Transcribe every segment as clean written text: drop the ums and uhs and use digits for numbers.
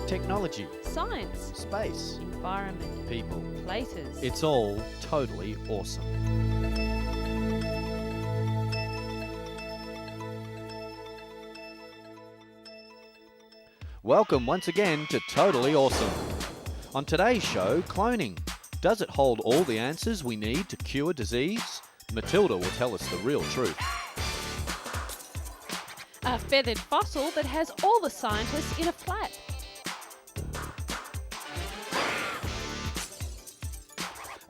Technology, science, space, environment, people. places. It's all totally awesome. Welcome once again to Totally Awesome. On today's show, cloning. Does it hold all the answers we need to cure disease? Matilda will tell us the real truth. A feathered fossil that has all the scientists in a flat.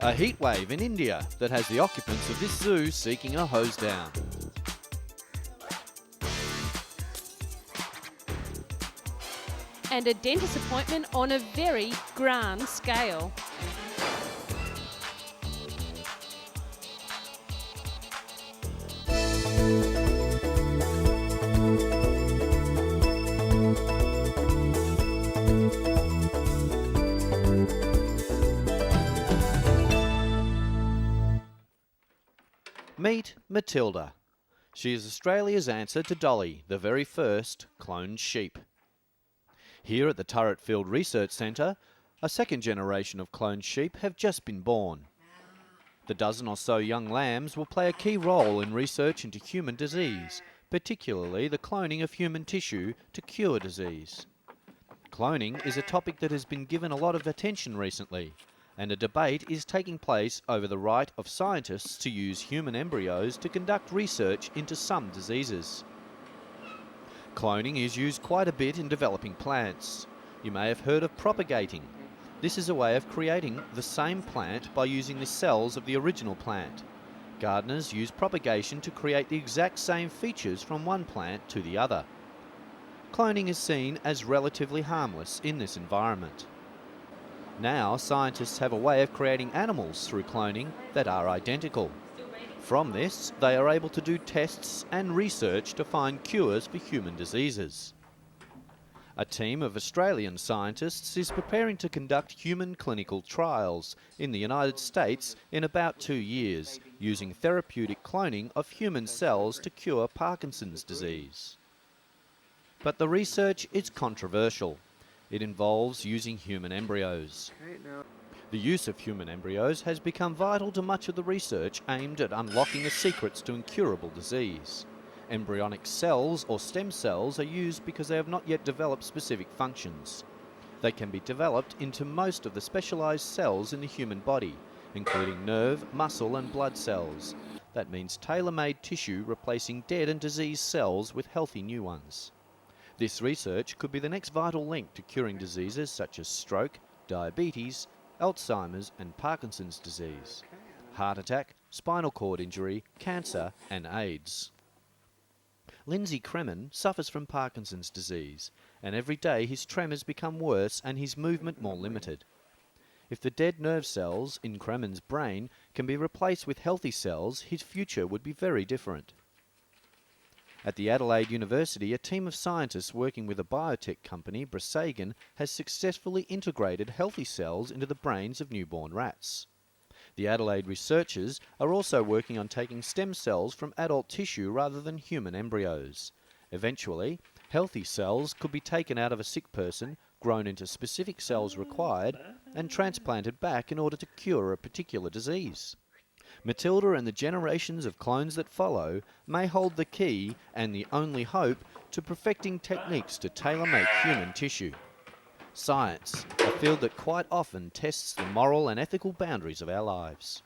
A heat wave in India that has the occupants of this zoo seeking a hose down. And a dentist appointment on a very grand scale. Meet Matilda. She is Australia's answer to Dolly, the very first cloned sheep. Here at the Turretfield Research Centre, a second generation of cloned sheep have just been born. The dozen or so young lambs will play a key role in research into human disease, particularly the cloning of human tissue to cure disease. Cloning is a topic that has been given a lot of attention recently, and a debate is taking place over the right of scientists to use human embryos to conduct research into some diseases. Cloning is used quite a bit in developing plants. You may have heard of propagating. This is a way of creating the same plant by using the cells of the original plant. Gardeners use propagation to create the exact same features from one plant to the other. Cloning is seen as relatively harmless in this environment. Now, scientists have a way of creating animals through cloning that are identical. From this, they are able to do tests and research to find cures for human diseases. A team of Australian scientists is preparing to conduct human clinical trials in the United States in about 2 years, using therapeutic cloning of human cells to cure Parkinson's disease. But the research is controversial. It involves using human embryos. The use of human embryos has become vital to much of the research aimed at unlocking the secrets to incurable disease. Embryonic cells or stem cells are used because they have not yet developed specific functions. They can be developed into most of the specialized cells in the human body, including nerve, muscle and blood cells. That means tailor-made tissue replacing dead and diseased cells with healthy new ones. This research could be the next vital link to curing diseases such as stroke, diabetes, Alzheimer's and Parkinson's disease, heart attack, spinal cord injury, cancer and AIDS. Lindsay Kremen suffers from Parkinson's disease, and every day his tremors become worse and his movement more limited. If the dead nerve cells in Kremen's brain can be replaced with healthy cells, his future would be very different. At the Adelaide University, a team of scientists working with a biotech company, Brasagan, has successfully integrated healthy cells into the brains of newborn rats. The Adelaide researchers are also working on taking stem cells from adult tissue rather than human embryos. Eventually, healthy cells could be taken out of a sick person, grown into specific cells required, and transplanted back in order to cure a particular disease. Matilda and the generations of clones that follow may hold the key and the only hope to perfecting techniques to tailor-make human tissue. Science, a field that quite often tests the moral and ethical boundaries of our lives.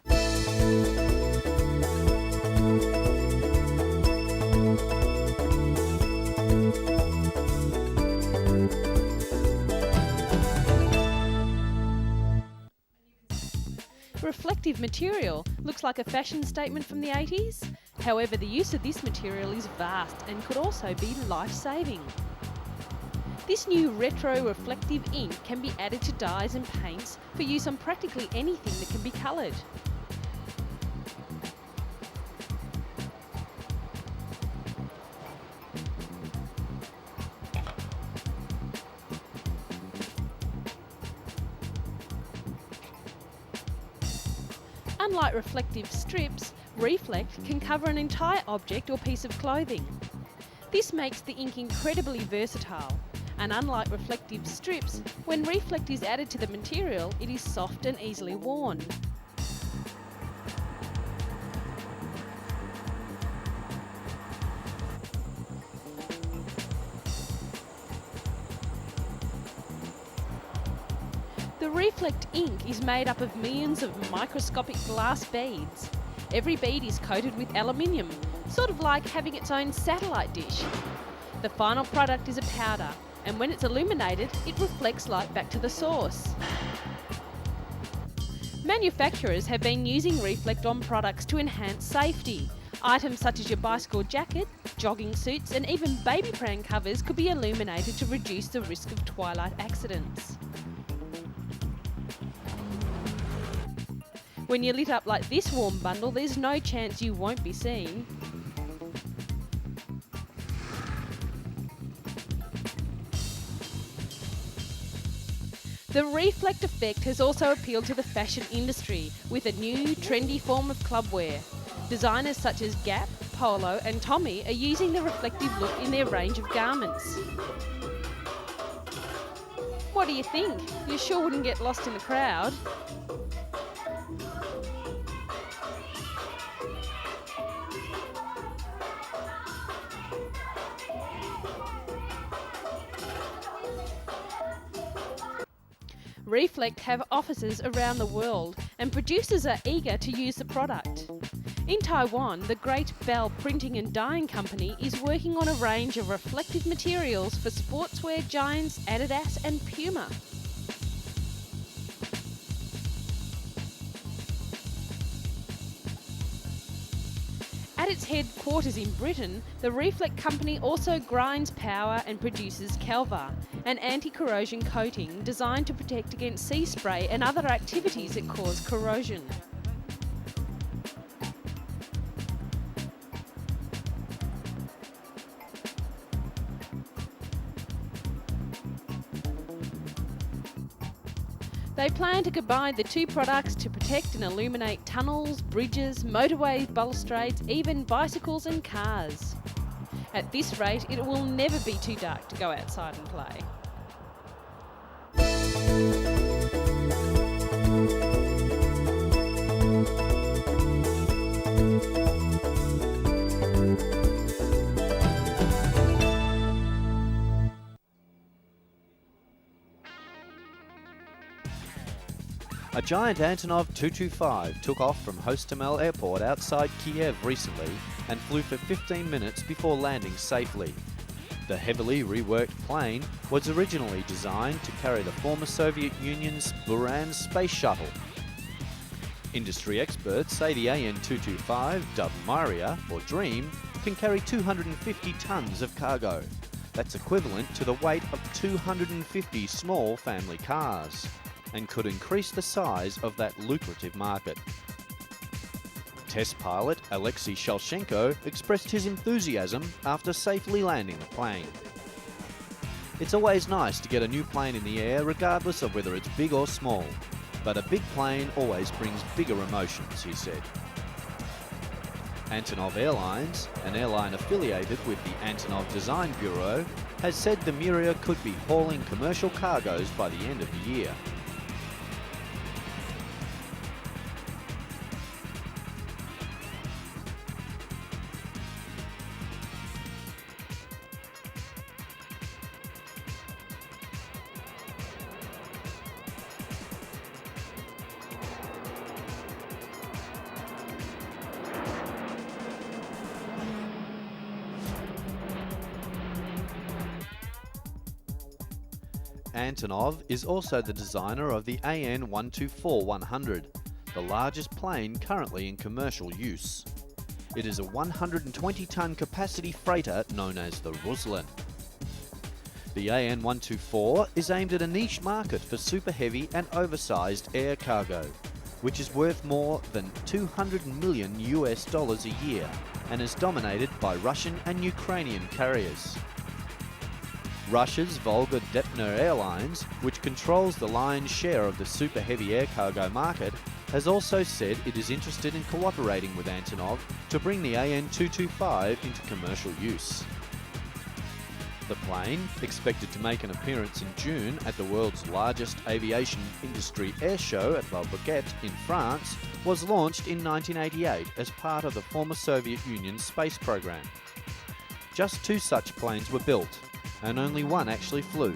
Reflective material looks like a fashion statement from the 80s. However, the use of this material is vast and could also be life-saving. This new retro reflective ink can be added to dyes and paints for use on practically anything that can be coloured. Unlike reflective strips, Reflect can cover an entire object or piece of clothing. This makes the ink incredibly versatile, And unlike reflective strips, when Reflect is added to the material, it is soft and easily worn. The Reflect ink is made up of millions of microscopic glass beads. Every bead is coated with aluminium, sort of like having its own satellite dish. The final product is a powder, and when it's illuminated, it reflects light back to the source. Manufacturers have been using Reflect on products to enhance safety. Items such as your bicycle jacket, jogging suits, and even baby pram covers could be illuminated to reduce the risk of twilight accidents. When you're lit up like this warm bundle, there's no chance you won't be seen. The Reflect effect has also appealed to the fashion industry with a new, trendy form of clubwear. Designers such as Gap, Polo and Tommy are using the reflective look in their range of garments. What do you think? You sure wouldn't get lost in the crowd? Reflect have offices around the world and producers are eager to use the product. In Taiwan, the Great Bell Printing and Dyeing Company is working on a range of reflective materials for sportswear giants Adidas and Puma. At its headquarters in Britain, the Reflect company also grinds power and produces Calvar, an anti-corrosion coating designed to protect against sea spray and other activities that cause corrosion. They plan to combine the two products to protect and illuminate tunnels, bridges, motorways, balustrades, even bicycles and cars. At this rate, it will never be too dark to go outside and play. A giant Antonov 225 took off from Hostomel Airport outside Kiev recently and flew for 15 minutes before landing safely. The heavily reworked plane was originally designed to carry the former Soviet Union's Buran space shuttle. Industry experts say the AN-225, dubbed Myria or Dream, can carry 250 tons of cargo. That's equivalent to the weight of 250 small family cars, and could increase the size of that lucrative market. Test pilot Alexei Shalchenko expressed his enthusiasm after safely landing the plane. It's always nice to get a new plane in the air regardless of whether it's big or small, but a big plane always brings bigger emotions, he said. Antonov Airlines, an airline affiliated with the Antonov Design Bureau, has said the Myria could be hauling commercial cargoes by the end of the year. Antonov is also the designer of the AN-124-100, the largest plane currently in commercial use. It is a 120-ton capacity freighter known as the Ruslan. The AN-124 is aimed at a niche market for super heavy and oversized air cargo, which is worth more than $200 million a year and is dominated by Russian and Ukrainian carriers. Russia's Volga-Depner Airlines, which controls the lion's share of the super heavy air cargo market, has also said it is interested in cooperating with Antonov to bring the AN-225 into commercial use. The plane, expected to make an appearance in June at the world's largest aviation industry air show at La Baguette in France, was launched in 1988 as part of the former Soviet Union's space program. Just 2 such planes were built, and only one actually flew.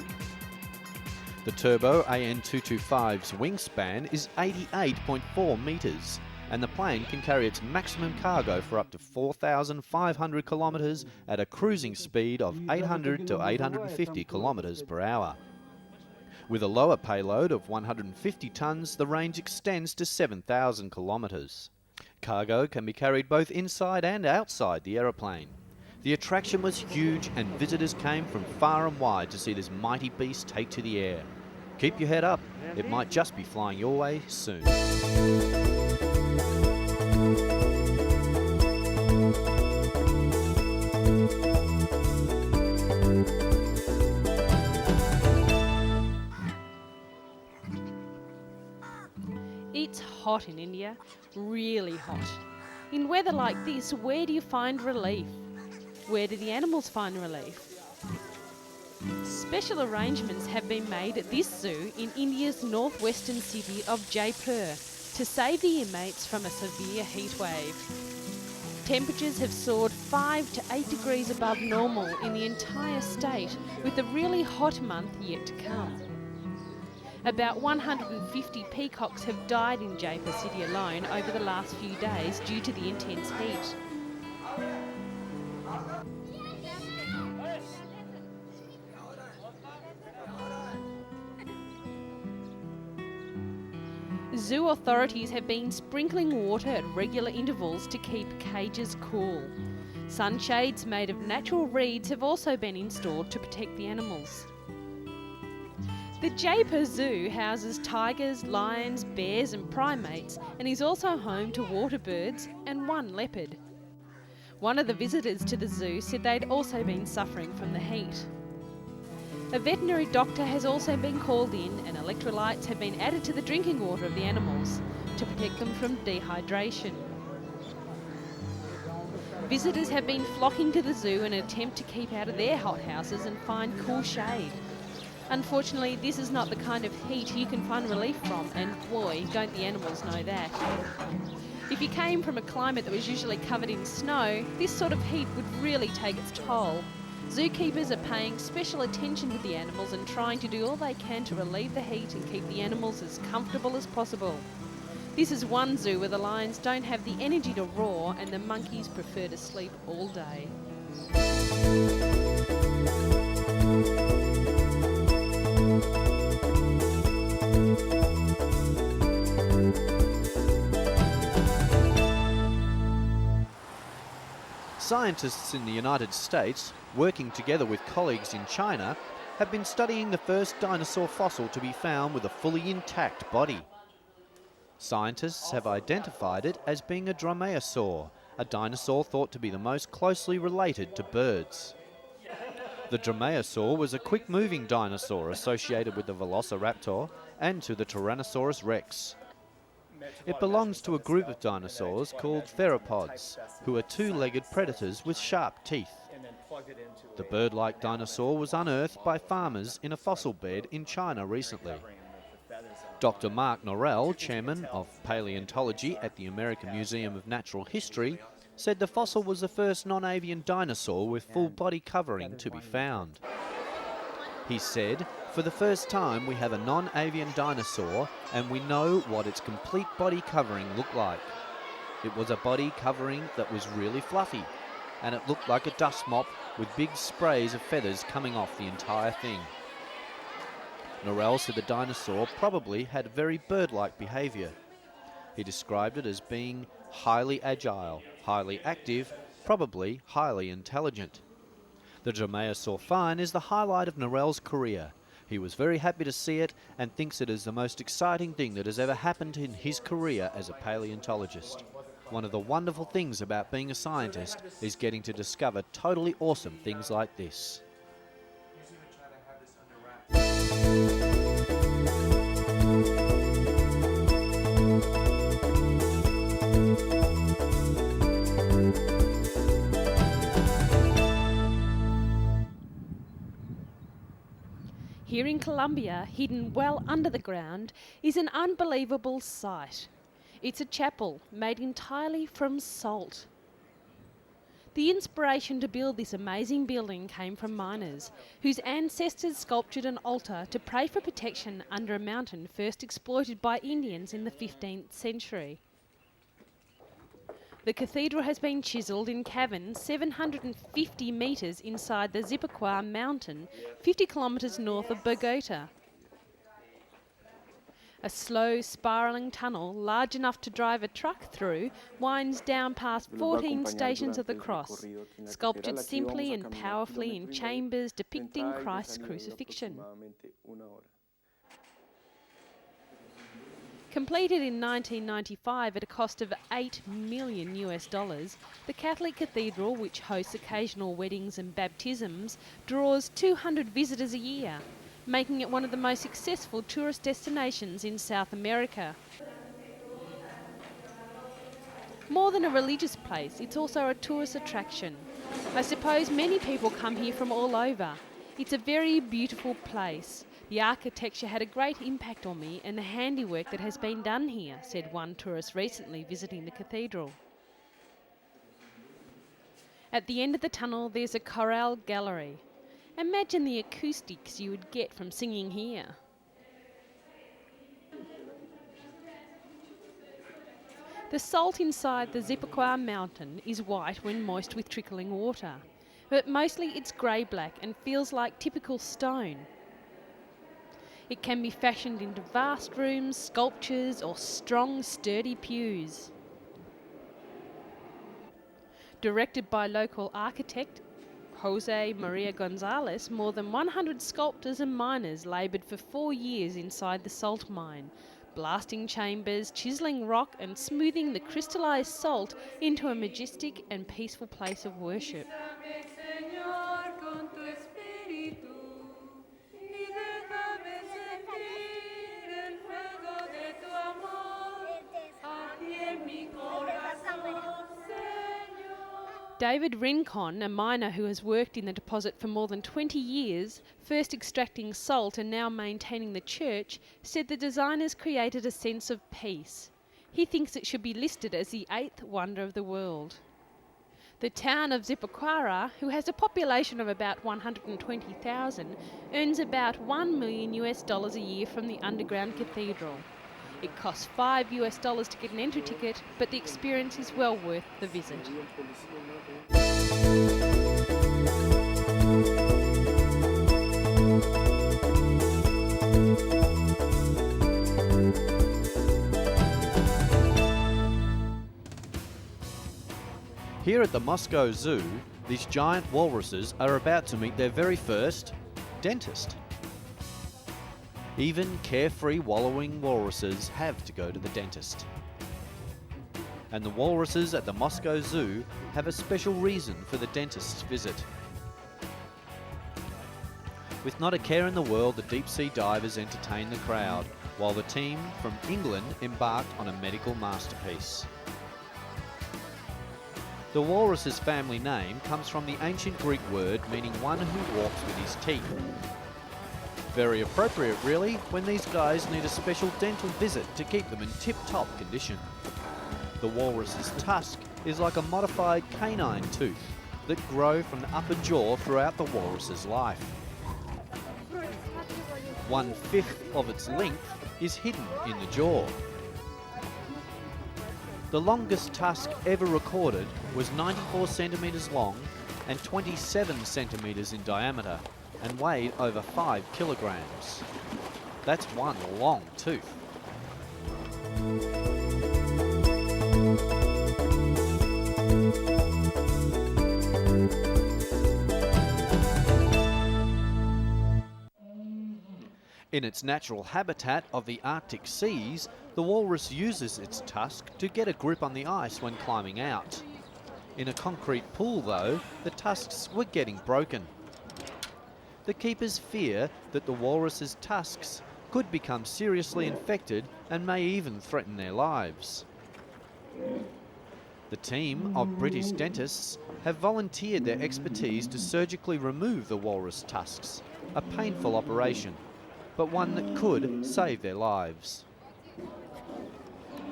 The Turbo AN225's wingspan is 88.4 metres, and the plane can carry its maximum cargo for up to 4,500 kilometres at a cruising speed of 800 to 850 kilometres per hour. With a lower payload of 150 tonnes, the range extends to 7,000 kilometres. Cargo can be carried both inside and outside the aeroplane. The attraction was huge and visitors came from far and wide to see this mighty beast take to the air. Keep your head up, it might just be flying your way soon. It's hot in India, really hot. In weather like this, where do you find relief? Where do the animals find relief? Special arrangements have been made at this zoo in India's northwestern city of Jaipur to save the inmates from a severe heat wave. Temperatures have soared 5 to 8 degrees above normal in the entire state, with a really hot month yet to come. About 150 peacocks have died in Jaipur city alone over the last few days due to the intense heat. Zoo authorities have been sprinkling water at regular intervals to keep cages cool. Sunshades made of natural reeds have also been installed to protect the animals. The Jaipur Zoo houses tigers, lions, bears and primates, and is also home to water birds and 1 leopard. One of the visitors to the zoo said they'd also been suffering from the heat. A veterinary doctor has also been called in and electrolytes have been added to the drinking water of the animals to protect them from dehydration. Visitors have been flocking to the zoo in an attempt to keep out of their hothouses and find cool shade. Unfortunately, this is not the kind of heat you can find relief from, and boy, don't the animals know that. If you came from a climate that was usually covered in snow, this sort of heat would really take its toll. Zookeepers are paying special attention to the animals and trying to do all they can to relieve the heat and keep the animals as comfortable as possible. This is one zoo where the lions don't have the energy to roar and the monkeys prefer to sleep all day. Scientists in the United States, working together with colleagues in China, have been studying the first dinosaur fossil to be found with a fully intact body. Scientists have identified it as being a dromaeosaur, a dinosaur thought to be the most closely related to birds. The dromaeosaur was a quick-moving dinosaur associated with the velociraptor and to the Tyrannosaurus rex. It belongs to a group of dinosaurs called theropods, who are 2-legged predators with sharp teeth. The bird-like dinosaur was unearthed by farmers in a fossil bed in China recently. Dr. Mark Norrell, chairman of paleontology at the American Museum of Natural History, said the fossil was the first non-avian dinosaur with full body covering to be found. He said, "For the first time we have a non-avian dinosaur and we know what its complete body covering looked like. It was a body covering that was really fluffy, and it looked like a dust mop with big sprays of feathers coming off the entire thing." Norrell said the dinosaur probably had very bird-like behaviour. He described it as being highly agile, highly active, probably highly intelligent. The dromaeosaur find is the highlight of Norrell's career. He was very happy to see it and thinks it is the most exciting thing that has ever happened in his career as a paleontologist. One of the wonderful things about being a scientist is getting to discover totally awesome things like this. Here in Colombia, hidden well under the ground, is an unbelievable sight. It's a chapel made entirely from salt. The inspiration to build this amazing building came from miners, whose ancestors sculptured an altar to pray for protection under a mountain first exploited by Indians in the 15th century. The cathedral has been chiselled in caverns 750 metres inside the Zipaquirá mountain, 50 kilometres north of Bogota. A slow, spiralling tunnel, large enough to drive a truck through, winds down past 14 stations of the cross, sculptured simply and powerfully in chambers depicting Christ's crucifixion. Completed in 1995 at a cost of $8 million, the Catholic Cathedral, which hosts occasional weddings and baptisms, draws 200 visitors a year, making it one of the most successful tourist destinations in South America. More than a religious place, it's also a tourist attraction. I suppose many people come here from all over. It's a very beautiful place. The architecture had a great impact on me and the handiwork that has been done here, said one tourist recently visiting the cathedral. At the end of the tunnel there's a chorale gallery. Imagine the acoustics you would get from singing here. The salt inside the Zipaquirá mountain is white when moist with trickling water, but mostly it's grey-black and feels like typical stone. It can be fashioned into vast rooms, sculptures or strong, sturdy pews. Directed by local architect Jose Maria Gonzalez, more than 100 sculptors and miners laboured for 4 years inside the salt mine, blasting chambers, chiselling rock and smoothing the crystallised salt into a majestic and peaceful place of worship. David Rincon, a miner who has worked in the deposit for more than 20 years, first extracting salt and now maintaining the church, said the designers created a sense of peace. He thinks it should be listed as the 8th wonder of the world. The town of Zipaquirá, who has a population of about 120,000, earns about $1 million a year from the underground cathedral. It costs $5 to get an entry ticket, but the experience is well worth the visit. Here at the Moscow Zoo, these giant walruses are about to meet their very first dentist. Even carefree wallowing walruses have to go to the dentist. And the walruses at the Moscow Zoo have a special reason for the dentist's visit. With not a care in the world, the deep-sea divers entertain the crowd, while the team from England embarked on a medical masterpiece. The walrus's family name comes from the ancient Greek word meaning one who walks with his teeth. Very appropriate really, when these guys need a special dental visit to keep them in tip-top condition. The walrus's tusk is like a modified canine tooth that grow from the upper jaw throughout the walrus's life. 1/5 of its length is hidden in the jaw. The longest tusk ever recorded was 94 centimetres long and 27 centimetres in diameter and weighed over 5 kilograms. That's one long tooth. In its natural habitat of the Arctic seas, the walrus uses its tusk to get a grip on the ice when climbing out. In a concrete pool, though, the tusks were getting broken. The keepers fear that the walrus's tusks could become seriously infected and may even threaten their lives. The team of British dentists have volunteered their expertise to surgically remove the walrus tusks, A painful operation, but one that could save their lives.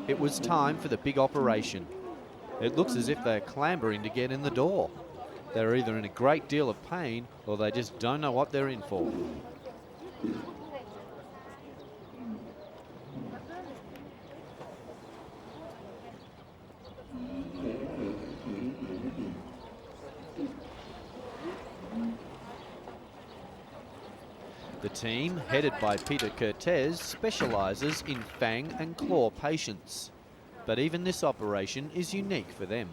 It was time for the big operation. It looks as if they're clambering to get in the door. They're either in a great deal of pain or they just don't know what they're in for. The team, headed by Peter Cortez, specialises in fang and claw patients. But even this operation is unique for them.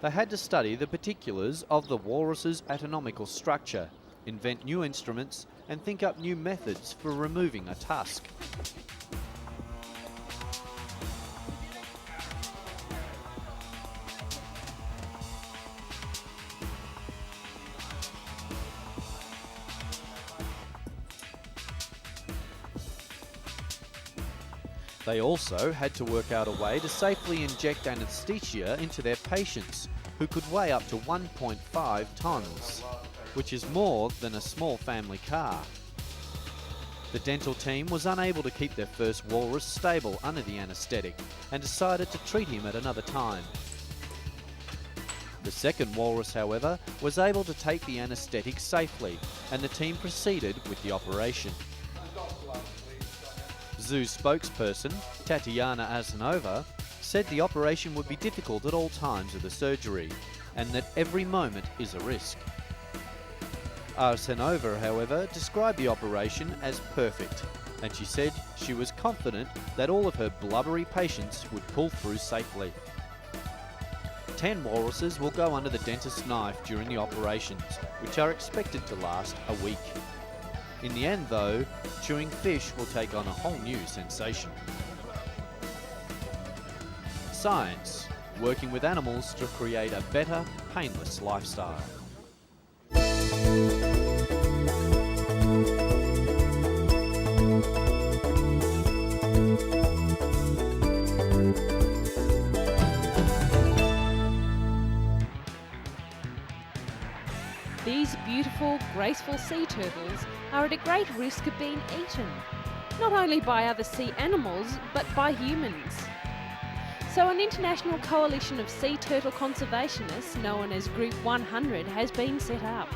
They had to study the particulars of the walrus's anatomical structure, invent new instruments, and think up new methods for removing a tusk. They also had to work out a way to safely inject anaesthesia into their patients, who could weigh up to 1.5 tonnes, which is more than a small family car. The dental team was unable to keep their first walrus stable under the anaesthetic and decided to treat him at another time. The second walrus, however, was able to take the anaesthetic safely, and the team proceeded with the operation. Zoo spokesperson Tatiana Arsenova said the operation would be difficult at all times of the surgery and that every moment is a risk. Arsenova, however, described the operation as perfect, and she said she was confident that all of her blubbery patients would pull through safely. 10 walruses will go under the dentist's knife during the operations, which are expected to last a week. In the end, though, chewing fish will take on a whole new sensation. Science, working with animals to create a better, painless lifestyle. These beautiful, graceful sea turtles are at a great risk of being eaten, not only by other sea animals, but by humans. So an international coalition of sea turtle conservationists, known as Group 100, has been set up.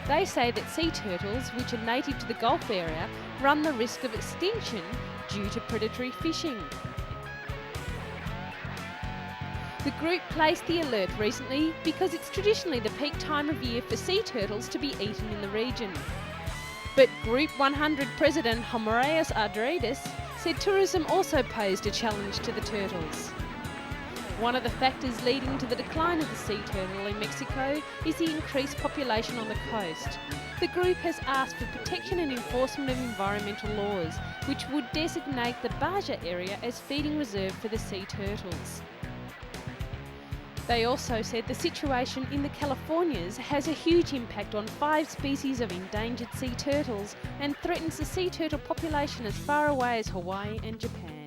They say that sea turtles, which are native to the Gulf area, run the risk of extinction due to predatory fishing. The group placed the alert recently because it's traditionally the peak time of year for sea turtles to be eaten in the region. But Group 100 President Homoreus Ardridis said tourism also posed a challenge to the turtles. One of the factors leading to the decline of the sea turtle in Mexico is the increased population on the coast. The group has asked for protection and enforcement of environmental laws, which would designate the Baja area as feeding reserve for the sea turtles. They also said the situation in the Californias has a huge impact on 5 species of endangered sea turtles and threatens the sea turtle population as far away as Hawaii and Japan.